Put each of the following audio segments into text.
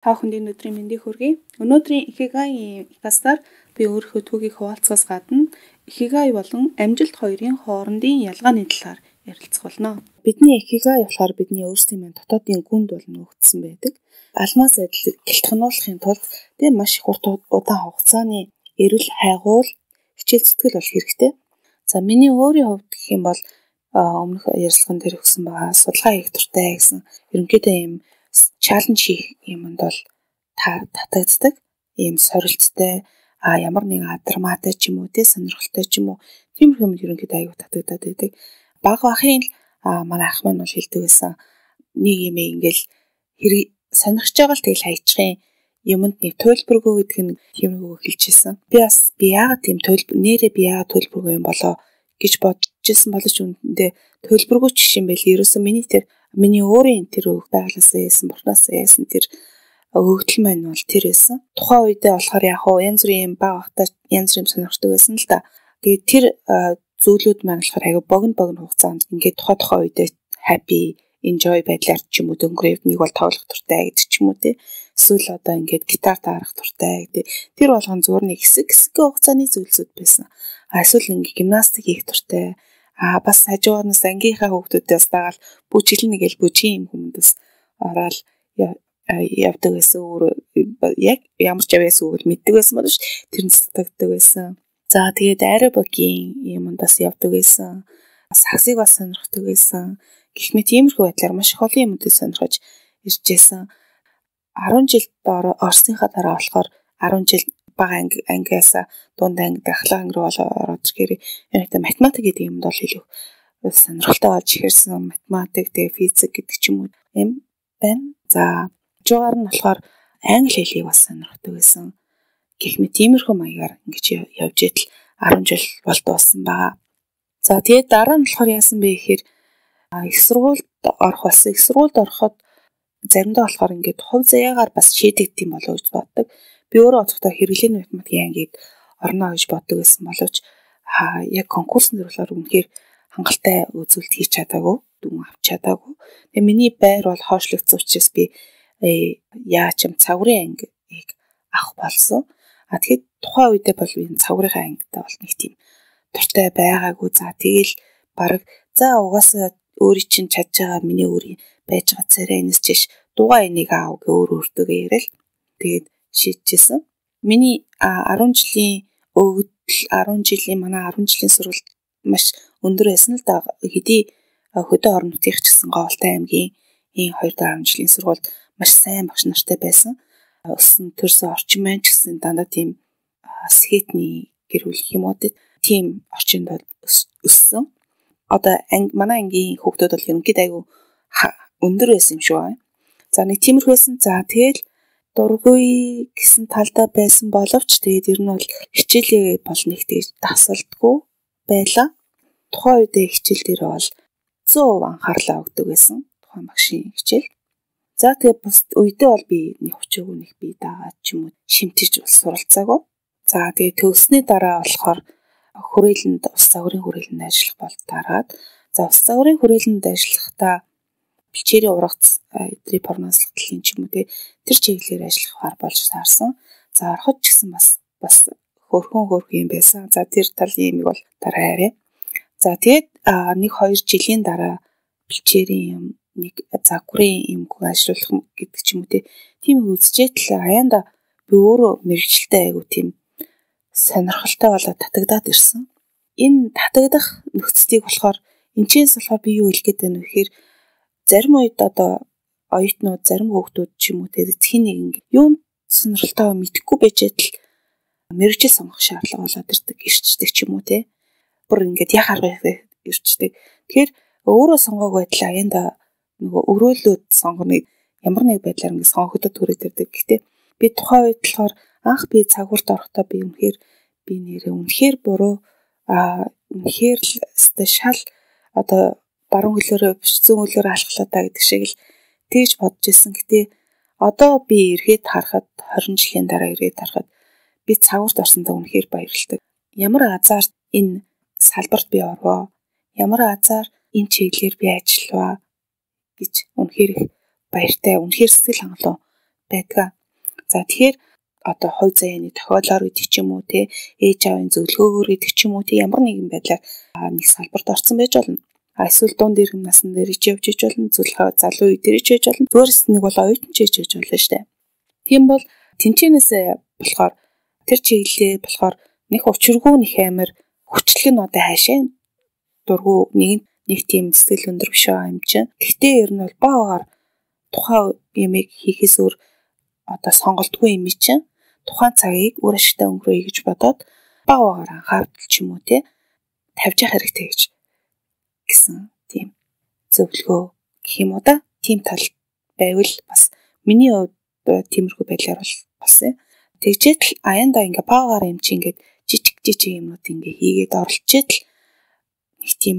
Та бүхэнд өнөөдрийн мэндийг хүргэе. Өнөөдрийн Икигай кастаар би өөрийнхөө түүхийг хуваалцахаас гадна Икигай болон амжилт хоёрын хоорондын ялгааны талаар ярилцах болно. Бидний Икигай болохоор бидний өөрсдийн маань дотоодын гүнд болно өгдсөн байдаг. Алмаас адил гэлтгнуулахын тулд тэг маш их урт удаан хугацааны эрүүл хайгуул хичээл зүтгэл бол хэрэгтэй. За миний өөрийн хувьд гэх юм бол өмнөх ярилцлаган дээр өгсөн байгаа судалгаа хийх дуртай гэсэн ерөнхийдөө юм чаленж хийх юмд бол татагддаг. Ийм сорилттой ямар нэгэн адармаатай ч юм уу те сонирхолтой ч юм уу тиймэрхүү юм ерөнхийдөө аягүй татагдаад байдаг. Баг бахын манай ах маань бол хэлдэг байсан. Нэг юм ингээл хэрэг сонирхож байгаа л тэгэл хайчихын юмд нэг төлбөргөө гэдэг нь тиймэрхүү хэлчихсэн. Би яагаад тийм нэрээ би яагаад төлбөргөө юм болоо гэж бодож ирсэн боловч үүндээ төлбөргөө ч юм байл. Ерөөсөн миний өөрийн тэр байгалаас яасан бурхнаас яасан тэр өгөгдөл маань бол тэр байсан. Тухайн үедээ болохоор яг хуу янз бүрийн баг ахтай янз бүрийн сонирхдаг байсан л да. Тэгээд тэр зүйлүүд маань болохоор аяга богино хугацаанд ингээд тухайн үедээ happy enjoy байдлаар ч юм уу дөнгөрөөд нэг бол тоглох дуртай гэдэг ч юм уу те. Эсвэл одоо ингээд гитар таарах дуртай гэдэг. Тэр болгон зүгээр нэг хэсэг хугацааны зүйлсүүд байсан. Эсвэл ингээд гимнастик хийх дуртай. Бас хажуугаас ангийнхаа хүүхдүүдээс дагаал бүжиглэнэ гэж бүжгийн юм хүмүүст ороод явдаг байсан. Яг ямар ч авьяас үгэл мэддэг байсан боловч тэрнээс татагддаг байсан. За тэгээд аэробикийн юмдаас явдаг байсан. Сагсыг бас сонирхдаг байсан. Гэх мэт иймэрхүү байдлаар маш их олон юмдыг сонирхож иржсэн. 10 жилд орсныхаа дараа болохоор 10 жил бага ангиас дунд анги дахлах анги руу ороод ирэхээр яг математик гэдэг юмд бол илүү сонирхолтой болж ирсэн. Математик, тэгээ физик гэдэг ч юм уу юм байна. За жугаар нь болохоор англи хэлийг бас сонирхдаг байсан. Гэх мэт тиймэрхүү маягаар ингэж явж идэл 10 жил бол дууссан байгаа. За тэгээд дараа нь болохоор яасан бэ гэхээр их сургуульд орох болсон. Их сургуульд ороход заримдаа болохоор ингээд хувь заяагаар бас шийдэгдэв юм болов гэж боддог. Би өөрөө очихдоо хэрэглээний математикийн ангид орно гэж боддог байсан боловч яг конкурсны болохоор үнэхээр хангалттай үзүүлэлт хийж чадаагүй, дүн авч чадаагүй. Тэгээ миний байр бол хойшлогдсон учраас би яа ч юм цагварын ангиг авах болсон. Тэгэхээр тухайн үедээ бол би цагврынхаа ангидаа бол нэг тийм дуртай байгаагүй. За тэгэл баг угаасаа өөрийн чинь чадж байгаа миний өөрийн байж байгаа царай энэс чиш дугаа энийг аав гэ өөртөө ярил. Тэгээд шийдчихсэн. Миний 10 жилийн өгдөл 10 жилийн манай 10 жилийн сургалт маш өндөр байсан л да. Хэдий хөдөө орон нутгийнх ч гэсэн Говьтай аймгийн 2-10 жилийн сургалт маш сайн багш нартай байсан. Өссөн төрсөн орчин маань ч гэсэн дандаа тийм скетний гэр бүл юм уу тийм орчинд бол өссөн. Одоо манай ангийн хүүхдүүд бол ерөнхийдөө айгүй өндөр байсан юм шиг байна. За нэг тиймэрхүү байсан. За тэгэл дургүй гэсэн талдаа байсан боловч тэгээд ер нь бол хичээлээ бол нэг тэгж тасалдгүй байлаа. Тухайн үедээ хичээл дээр бол 100% анхаарлаа өгдөг байсан. Тухайн багшийн хичээл. За тэгээд бас үедээ бол би нэг хүчээгүй нэг бие дагаад ч юм уу шимтэж бас суралцаагүй. За тэгээд төгссний дараа болохоор хүрээлэнд ус загварын хүрээлэнд ажиллах бол дараад за ус загварын хүрээлэнд ажиллахдаа бичээрийн ургац эдрийн порнослогдлын ч юм уу тэр чиглэлээр ажиллахаар болж таарсан. За ороход ч гэсэн бас хөрхөн юм байсан. За тэр талын юмыг бол дараа яриа. За тэгээд 1-2 жилийн дараа бичээрийн юм нэг загварын юмг ажиллуулах гэдэг ч юм уу тийм үзчихэд л аяанда би өөрөө мэрэгчлээ айгу тийм сонирхолтой болоод татагдаад ирсэн. Энэ татагдах нөхцөлийг болохоор энэчээс болохоор би юу хэлэх гээд байна вэ гэхээр зарим үед одоо оюутнууд зарим хүүхдүүд ч юм уу эцгийн нэг юм сонирхолтой мэдэхгүй байж идэл мэрэгжил сонгох шаардлага болоод ирдэг ирчдэг ч юм уу бүр ингээд яг арга ирчдэг. Тэгэхээр өөрөө сонгоог байтал аяанда нөгөө өрөөлөд сонгоно ямар нэг байдлаар ингээд сонгогдод төрөд ирдэг. Гэхдээ би тухайн үед болохоор анх би цагуурт орохдоо би үнэхээр буруу үнэхээр л шал одоо баруун хөлөөрөө биш зүүн хөлөөрөө алхлаа та гэдэг шиг л тэгж бодож ирсэн. Гэтэ одоо би эргээд харахад 20 жилийн дараа эргээд харахад би цагуурт орсондоо үнэхээр баярлалтай. Ямар азар энэ салбарт би орвоо. Ямар азар энэ чиглэлээр би ажиллаваа гэж үнэхээр их баяртай, үнэхээр сэтгэл хангалуун байдаг. За тэгэхээр одоо хувь заяаны тохиолдолоор гэдэг ч юм уу те ээж аавын зөвлөгөөгөөр гэдэг ч юм уу те ямар нэгэн байдлаар нэг салбарт орсон байж болно. Эсвэл дунд иргэн насны дээр явж иж болно, зөвлөхөө залуу үе дээр иж болно. Зөөрс нэг бол оюутан ч иж болно шүү дээ. Тийм бол тэнцэнээс болохоор тэр чиглэлээ болохоор нэг учиргүй нэг амар хүчлэг нь одоо хаашаа дургу нэг тийм сэтгэл өндөр биш юм чинь. Гэхдээ ер нь бол баагаар тухайн юмыг хийхээс өөр одоо сонголтгүй юм чинь. Тухайн цагийг өөр ашигтай өнгөрөөе гэж бодоод баагаар анхаарал ч юм уу те тавьж явах хэрэгтэй гэсэн тийм зөвлөгөө гэх юм уу да. Тийм тал байвал бас миний хувьд тиймэрхүү байдлаар бол болсон. Тэгжээд л аяндаа ингээ баагаар юм чи ингээд жижиг юмнууд ингээ хийгээд оролцоод л нэг тийм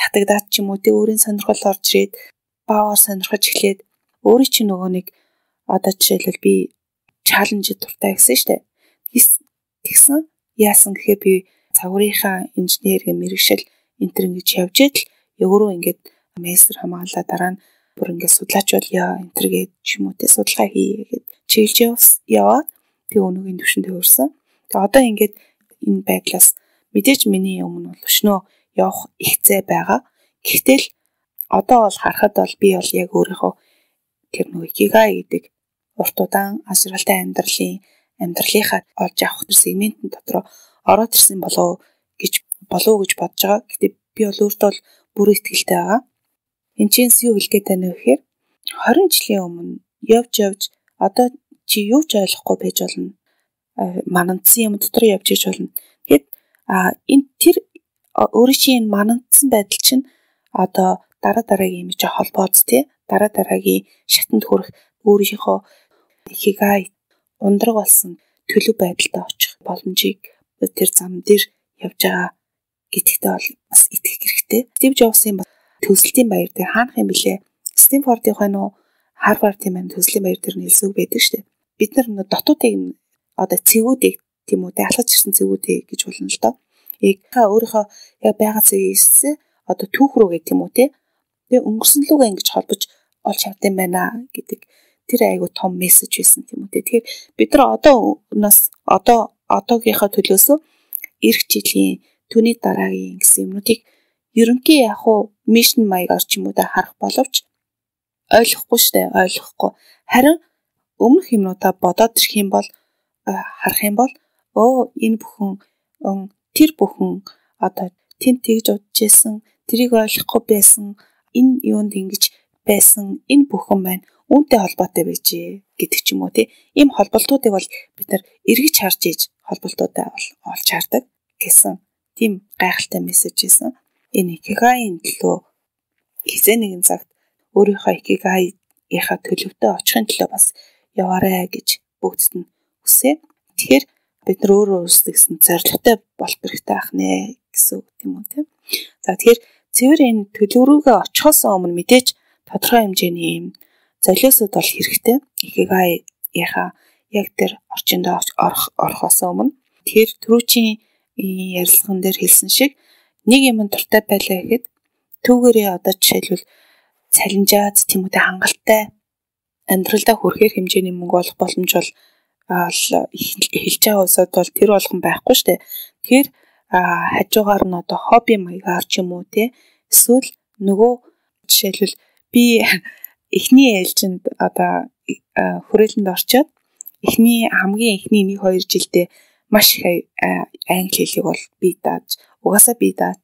татагдаад ч юм уу те өөрийн сонирхол орж ирээд баагаар сонирхож эхлээд өөрийн чинь нөгөө нэг одоо жишээлбэл би чаленж дуртай гэсэн штэ. Тэгсэн яасан гэхээр би цагуурийнхаа инженерийн мэргэжил энтер ингэж явж идэл өөрөө ингээд мастер хамгаалаа дараа нь бүр ингээд судлаач болёо энтер гээд ч юм уу те судалгаа хийгээд чиглэж яваад тэг өнөөгийн түвшинд хүрсэн. Тэг одоо ингээд энэ байдлаас мэдээж миний өмнө бол өшнөө явах их зай байгаа. Гэхдээ л одоо бол харахад бол би бол яг өөрийнхөө тэр нөгөө икигай гэдэг урт удаан ажралтай амьдралынхаа олж авах тэр сегментэн дотор ороод ирсэн болов гэж бодож байгаа. Гэтэ би бол өөртөө бүр ихтэй байгаа. Энд чинс юу хэлэх гээд байна вэ гэхээр 20 жилийн өмнө явж одоо чи юу ч ойлгохгүй байж болно. Манандсан юм дотор явж иж болно. Тэгэхэд энэ тэр өөрийн чинь манандсан байдал чинь одоо дараагийн юм чи холбооц тий дараагийн шатанд хүрэх өөрийнхөө икигай ундраг болсон төлөв байдалтай очих боломжийг тэр зам дээр явж байгаа гэдэгтээ бол бас итгэх хэрэгтэй. Стив Джобсын төсөлтийн баяр дээр хаанах юм бэлээ? Стэнфордын хойно Харвардын маань төслийн баяр дээр нэлсэн үг байдаг шүү дээ. Бид нар дотоодыг одоо цэгүүдийг тийм үү алхаж ирсэн цэгүүдийг гэж болно л доо. Өөрийнхөө яг байгаа цэгийг одоо түүх рүү гэх тийм үү те. Тэгээ өнгөрсөн лүгээ ингэж холбож олж авдсан байна гэдэг тэр айгу том мессеж байсан тийм үү те. Тэгэхээр бид нар одоогийнхаа төлөөсөө эх жилийн түүний дараагийн гэсэн юмнуудыг ерөнхий яг уу мишн маягаар ч юм уу да харах боловч ойлгохгүй штэ ойлгохгүй. Харин өмнөх юмнуудаа бодоод ирэх юм бол харах юм бол энэ бүхэн тэр бүхэн одоо тэнд тэгж удаж исэн тэрийг ойлгохгүй байсан энэ юунд ингэж байсан энэ бүхэн маань үүнтэй холбоотой байжээ гэдэг ч юм уу тий. Ийм холболтуудыг бол бид нар эргэж харж иж холболтуудаа олж хардаг гэсэн тийм гайхалтай мессеж байсан. Энэ икигайын төлөө хизээ нэгэн цагт өөрийнхөө икигайийнхаа төлөвтэй очихын төлөө бас яваарэ гэж бүгдд нь хүсээ. Тэгэхээр бид нар өөрөө өөрсдөө зорилготой болох хэрэгтэй ах нэ гэсэн үг тийм үү тийм. За тэгэхээр цэвэр энэ төлөв рүүгээ очихоос өмнө мэдээж тодорхой хэмжээний юм золиосууд бол хэрэгтэй. Икигайийнхаа яг тэр орчинд орохоос өмнө тэгэхээр түрүүчийн ярилцлаган дээр хэлсэн шиг нэг юм дуртай байлаа гэхэд түүгээрээ одоо жишээлбэл цалинжаад тийм үү хангалттай амьдралдаа хүрэхээр хэмжээний мөнгө олох боломж бол эхэлж байгаа улсад бол тэр болгон байхгүй шүү дээ. Тэгэхээр хажуугаар нь одоо хобби маягаар ч юм уу те эсвэл нөгөө жишээлбэл би эхний ээлжинд одоо хүрээлэнд орчоод хамгийн эхний 1-2 жилдээ маш их англи хэлийг бол би дааж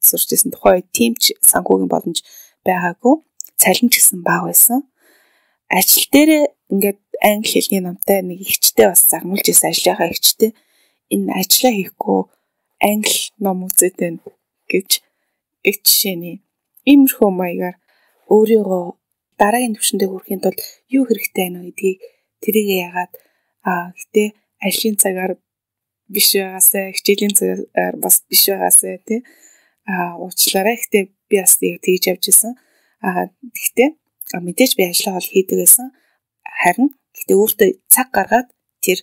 сурчсэн. Тухайн үед тийм ч санхүүгийн боломж байгаагүй. Цалин ч гэсэн бага байсан. Ажил дээр ингээд англи хэлний намтай нэг ихчтэй бас загнуулж ирсэн ажлынхаа ихчтэй энэ ажлаа хийхгүй англи ном үзээд байна гэж жишээний иймэрхүү маягаар өөрийгөө дараагийн түвшиндээ хүрэхийн тулд юу хэрэгтэй байна вэ гэдгийг тэрийг яагаад гэтээ ажлын цагаар биш байгаасаа хичээлийн цагаар бас биш байгаасаа тий уучлаарай. Гэтээ би бас тэгж явж исэн. Гэхдээ мэдээж би ажиллаа бол хийдэг байсан. Харин гэтээ өөртөө цаг гаргаад тэр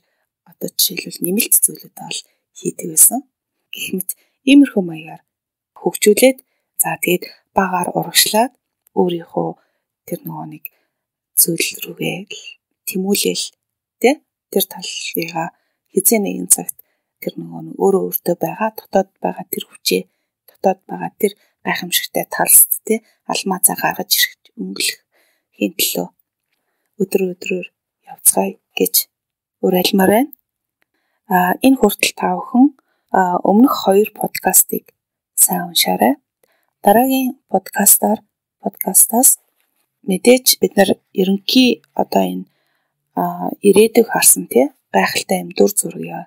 одоо жишээлбэл нэмэлт зүйлүүдээ бол хийдэг байсан. Гэх мэт иймэрхүү маягаар хөгжүүлээд за тэгээд багаар урагшлаад өөрийнхөө тэр нөгөө нэг зүйл рүүгээ тэмүүлэл Тэр талыгаа хизээ нэгэн цагт тэр нөгөө өөрөө өөртөө байгаа дотоод байгаа тэр хүчээ, дотоод байгаа тэр гайхамшигтай талст алмазаа гаргаж ирэх өнгөлөх хийн төлөө өдрөөр явцгаая гэж уриалмаар байна. Энэ хүртэл та бүхэн өмнөх 2 подкастыг сайн уншаарай. Дараагийн подкастаас мэдээж бид нар ерөнхий одоо энэ ирээдүйг харсан гайхалтай юм дүр зургийг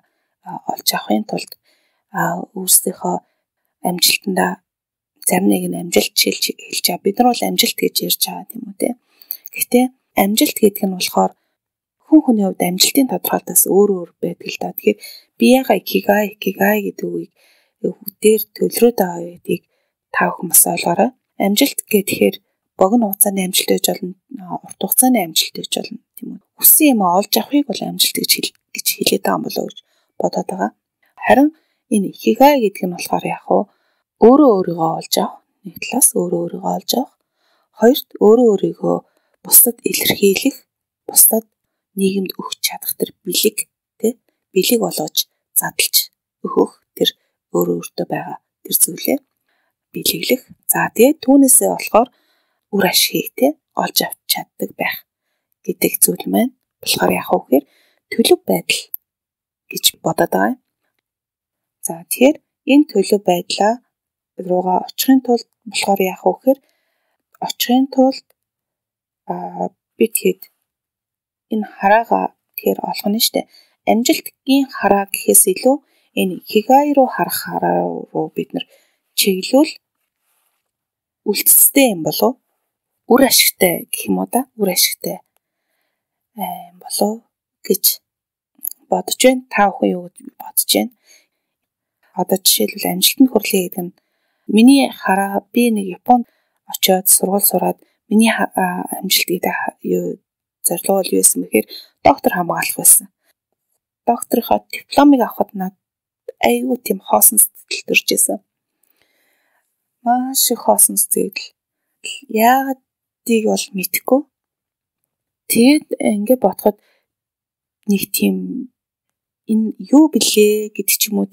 олж авахын тулд өөрсдийнхөө амжилтандаа зарим нэг нь амжилт хэлж байгаа. Бид нар бол амжилт гэж ярьж байгаа тийм үү те. Гэхдээ амжилт гэдэг нь болохоор хүн хүний хувьд амжилтын тодорхойлолтоос өөр байдаг л да. Тэгэхээр би яга икигай гэдэг үгийг дээр төвлөрөөд байгаа гэдгийг та бүхэн бас ойлгоорой. Амжилт гэхээр богино хугацааны амжилт байж болно, урт хугацааны амжилт байж болно тийм үү. Хүссэн юм олж авахыг бол амжилт гэж хэлээд байгаа юм болоо гэж бодоод байгаа. Харин энэ икигай гэдэг нь болохоор яг өөрөө өөрийгөө олж авах, нэг талаас өөрөө өөрийгөө олж авах, хоёрт өөрөө өөрийгөө бусдад илэрхийлэх, бусдад нийгэмд өгч чадах тэр бэлэг болгож задлж өгөх тэр өөртөө байгаа тэр зүйлээ бэлэглэх. За тэгээд түүнээсээ болохоор үр ашгийг олж авч чаддаг байх гэдэг зүйл маань болохоор яг үхээр төлөв байдал гэж бодоод байгаа юм. За тэгэхээр энэ төлөв байдлаа руугаа очихын тулд болохоор яг үхээр бид хэд энэ хараага тэгэхээр олох нь штэ. Амжилтгийн хараа гэхээс илүү энэ икигай руу харах хараа руу бид нар чиглүүл үлдэстэй юм болов үр ашигтай гэх юм уу да? Үр ашигтай болов гэж бодож байна. Та бүхэн юу гэж бодож байна? Одоо жишээлбэл амжилтанд хүрлээ гэдэг нь миний хараа би нэг Японд очиод сургууль сураад миний амжилт гэдэг зорилго бол юу байсан бэхээр доктор хамгаалах байсан. Докторийнхоо дипломыг авахд надад айгүй тийм хоосон сэтгэл төрж байсан. Маш их хоосон сэтгэл. Яагаад тийг бол мэдэхгүй. Тэгээд ингээд бодоход нэг тийм энэ юу блэ гэдэг ч юм уу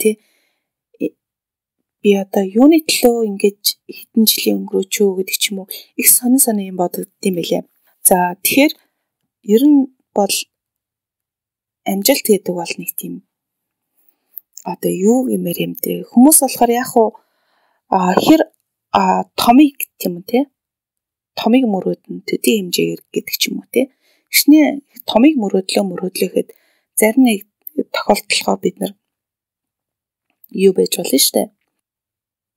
би одоо юуны төлөө ингэж хэдэн жилийн өнгөрөөч үү гэдэг ч юм уу их сонин юм бодогдсон байлээ. За тэгэхээр ер нь бол амжилт гэдэг бол нэг тийм одоо юу гэмээр юм те хүмүүс болохоор яг хэр томыг тийм үү томыг мөрөөдөн төдий хэмжээгээр гэдэг ч юм уу гişний томыг мөрөөдлөхэд зарим нэг тохиолдолд бид нар юу байж болно штэ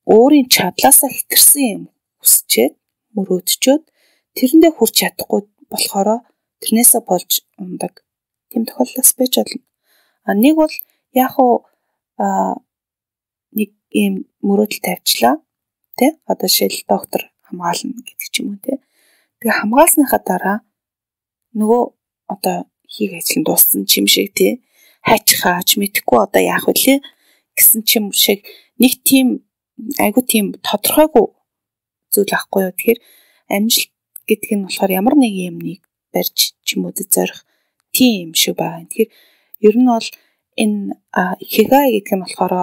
өөрийн чадлаасаа хэтэрсэн юм хүсчээд мөрөөдчөөд тэрэндээ хүрч чадахгүй болохоор тэрнээсээ болж ундаг тийм тохиолдол байж болно. Нэг бол яг нэг юм мөрөөдөл тавьчлаа одоо жишээл доктор хамгаална гэдэг ч юм уу тэгээ хамгаалсныхаа дараа нөгөө одоо хийх ажил нь дууссан юм шиг хайч хаач мэдэхгүй одоо яах вэ гэсэн юм шиг нэг тийм айгу тийм тодорхойгүй зүйл ахгүй юу. Тэгэхээр амжилт гэдэг нь болохоор ямар нэг юмныг барьж ч юм уу зорих тийм юм шиг байгаа. Тэгэхээр ер нь бол энэ икигай гэдэг нь болохоор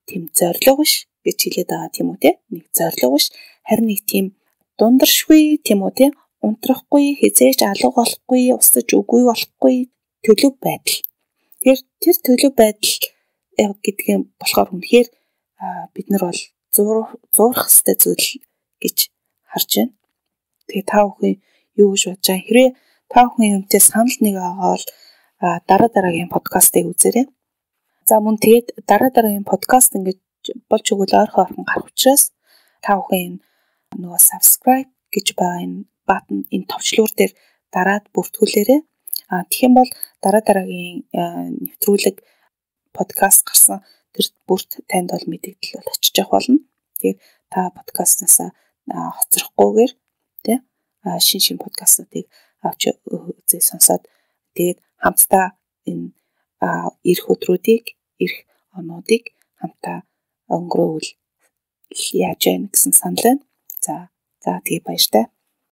тийм зорилго биш гэж хэлээд байгаа тийм үү нэг зорилго биш харин нэг тийм дундаршгүй тийм үү унтрахгүй хизээж алга болохгүй устж үгүй болохгүй төлөв байдал. Тэгэхээр тэр төлөв байдал гэдэг юм болохоор үнэхээр бид нар бол зуурах хэвээр зүйл гэж харж байна. Тэгээ та бүхэн юу гэж бодож байгаа? Хэрвээ та бүхэн юмтай санал нэг байгаа бол дараагийн подкастыг үзээрэй. За мөн тэгээд дараагийн подкаст ингэж болж өгвөл ойрхон гарах учраас та бүхэн нөгөө subscribe гэж байгаа энэ бутон энэ товчлуур дээр дараад бүртгүүлээрэй. Тэгэх юм бол дараагийн нэвтрүүлэг подкаст гарсан тэр бүрт танд бол мэдээлэл бол очиж явах болно. Тэгээд та подкастнасаа хоцрохгүйгээр шин подкастуудыг авч үзээ сонсоод тэгээд хамтдаа энэ ирэх өдрүүдийг ирэх онуудыг хамтдаа өнгөрөөвөл яаж яах гэсэн санал байна. За тэгээ баяртай.